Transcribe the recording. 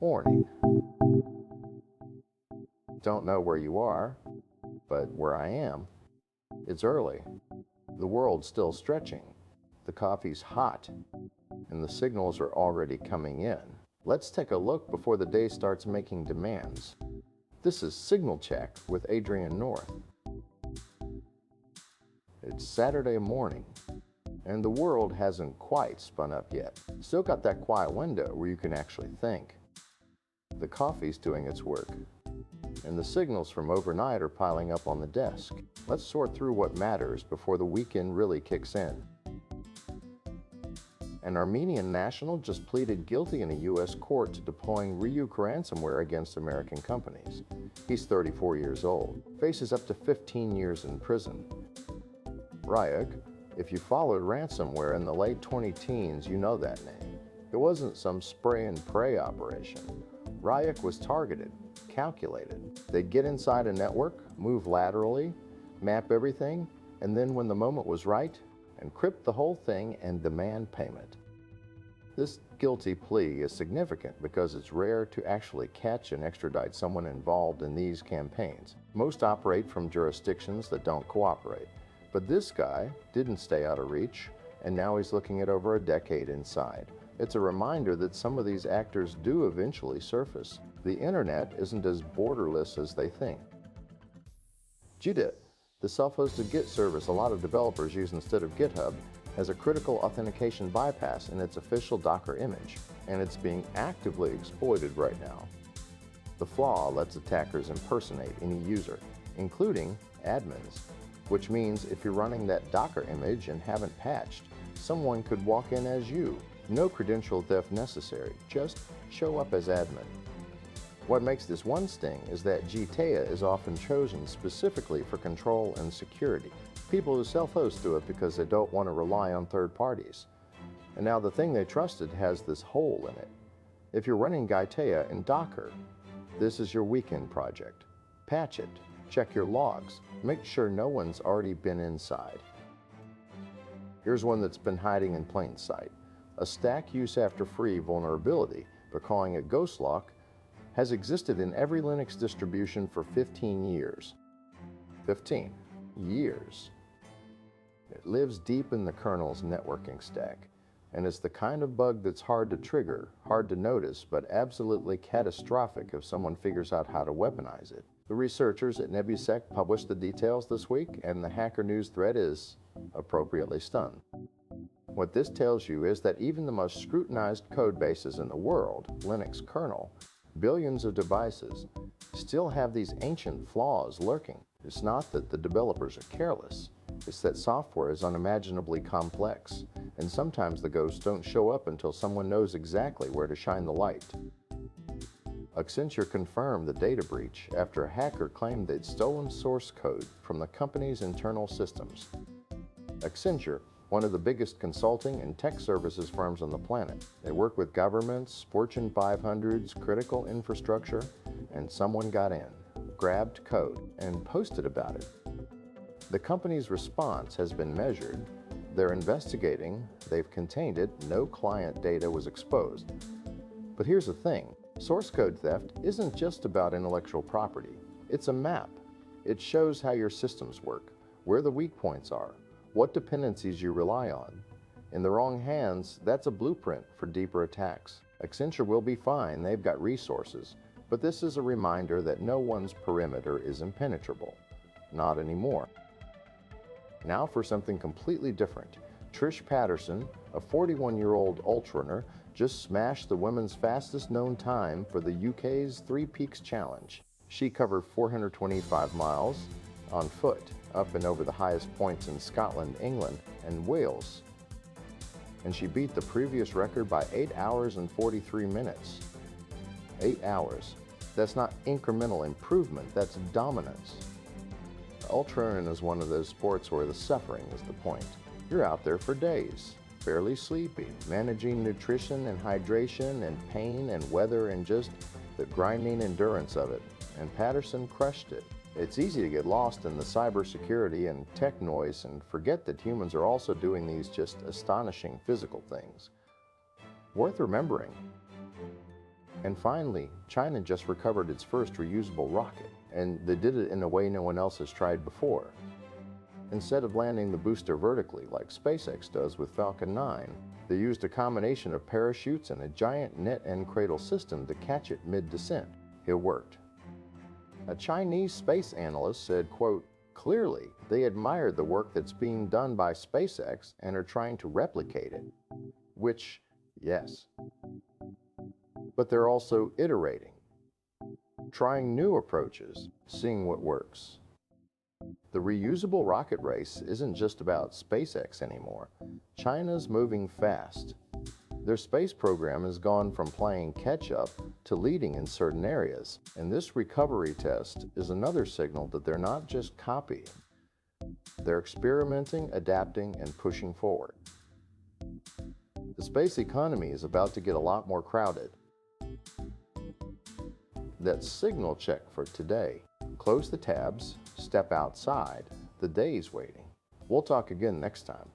Warning. Don't know where you are, but where I am. It's early. The world's still stretching. The coffee's hot, and the signals are already coming in. Let's take a look before the day starts making demands. This is Signal Check with Adrian North. It's Saturday morning, and the world hasn't quite spun up yet. Still got that quiet window where you can actually think. The coffee's doing its work, and the signals from overnight are piling up on the desk. Let's sort through what matters before the weekend really kicks in. An Armenian national just pleaded guilty in a U.S. court to deploying Ryuk ransomware against American companies. He's 34 years old, faces up to 15 years in prison. Ryuk, if you followed ransomware in the late 20-teens, you know that name. It wasn't some spray and pray operation. Ryuk was targeted, calculated. They'd get inside a network, move laterally, map everything, and then when the moment was right, encrypt the whole thing and demand payment. This guilty plea is significant because it's rare to actually catch and extradite someone involved in these campaigns. Most operate from jurisdictions that don't cooperate. But this guy didn't stay out of reach, and now he's looking at over a decade inside. It's a reminder that some of these actors do eventually surface. The internet isn't as borderless as they think. Gitea, the self-hosted Git service a lot of developers use instead of GitHub, has a critical authentication bypass in its official Docker image, and it's being actively exploited right now. The flaw lets attackers impersonate any user, including admins, which means if you're running that Docker image and haven't patched, someone could walk in as you. No credential theft necessary, just show up as admin. What makes this one sting is that Gitea is often chosen specifically for control and security. People who self-host do it because they don't want to rely on third parties. And now the thing they trusted has this hole in it. If you're running Gitea in Docker, this is your weekend project. Patch it, check your logs, make sure no one's already been inside. Here's one that's been hiding in plain sight. A stack use after free vulnerability, but calling it GhostLock, has existed in every Linux distribution for 15 years. 15 years. It lives deep in the kernel's networking stack, and is the kind of bug that's hard to trigger, hard to notice, but absolutely catastrophic if someone figures out how to weaponize it. The researchers at Nebusec published the details this week, and the Hacker News thread is appropriately stunned. What this tells you is that even the most scrutinized code bases in the world, Linux kernel, billions of devices, still have these ancient flaws lurking. It's not that the developers are careless, it's that software is unimaginably complex, and sometimes the ghosts don't show up until someone knows exactly where to shine the light. Accenture confirmed the data breach after a hacker claimed they'd stolen source code from the company's internal systems. Accenture, one of the biggest consulting and tech services firms on the planet. They work with governments, Fortune 500s, critical infrastructure, and someone got in, grabbed code, and posted about it. The company's response has been measured. They're investigating, they've contained it, no client data was exposed. But here's the thing, source code theft isn't just about intellectual property. It's a map. It shows how your systems work, where the weak points are, what dependencies you rely on. In the wrong hands, that's a blueprint for deeper attacks. Accenture will be fine, they've got resources, but this is a reminder that no one's perimeter is impenetrable. Not anymore. Now for something completely different. Trish Patterson, a 41-year-old ultrarunner, just smashed the women's fastest known time for the UK's Three Peaks Challenge. She covered 425 miles on foot, up and over the highest points in Scotland, England, and Wales. And she beat the previous record by 8 hours and 43 minutes. 8 hours. That's not incremental improvement, that's dominance. Ultrarunning is one of those sports where the suffering is the point. You're out there for days, barely sleepy, managing nutrition and hydration and pain and weather and just the grinding endurance of it. And Patterson crushed it. It's easy to get lost in the cybersecurity and tech noise and forget that humans are also doing these just astonishing physical things. Worth remembering. And finally, China just recovered its first reusable rocket, and they did it in a way no one else has tried before. Instead of landing the booster vertically like SpaceX does with Falcon 9, they used a combination of parachutes and a giant net and cradle system to catch it mid-descent. It worked. A Chinese space analyst said, quote, "Clearly, they admired the work that's being done by SpaceX and are trying to replicate it." Which, yes. But they're also iterating, trying new approaches, seeing what works. The reusable rocket race isn't just about SpaceX anymore. China's moving fast. Their space program has gone from playing catch-up to leading in certain areas, and this recovery test is another signal that they're not just copying. They're experimenting, adapting, and pushing forward. The space economy is about to get a lot more crowded. That's signal check for today. Close the tabs, step outside. The day's waiting. We'll talk again next time.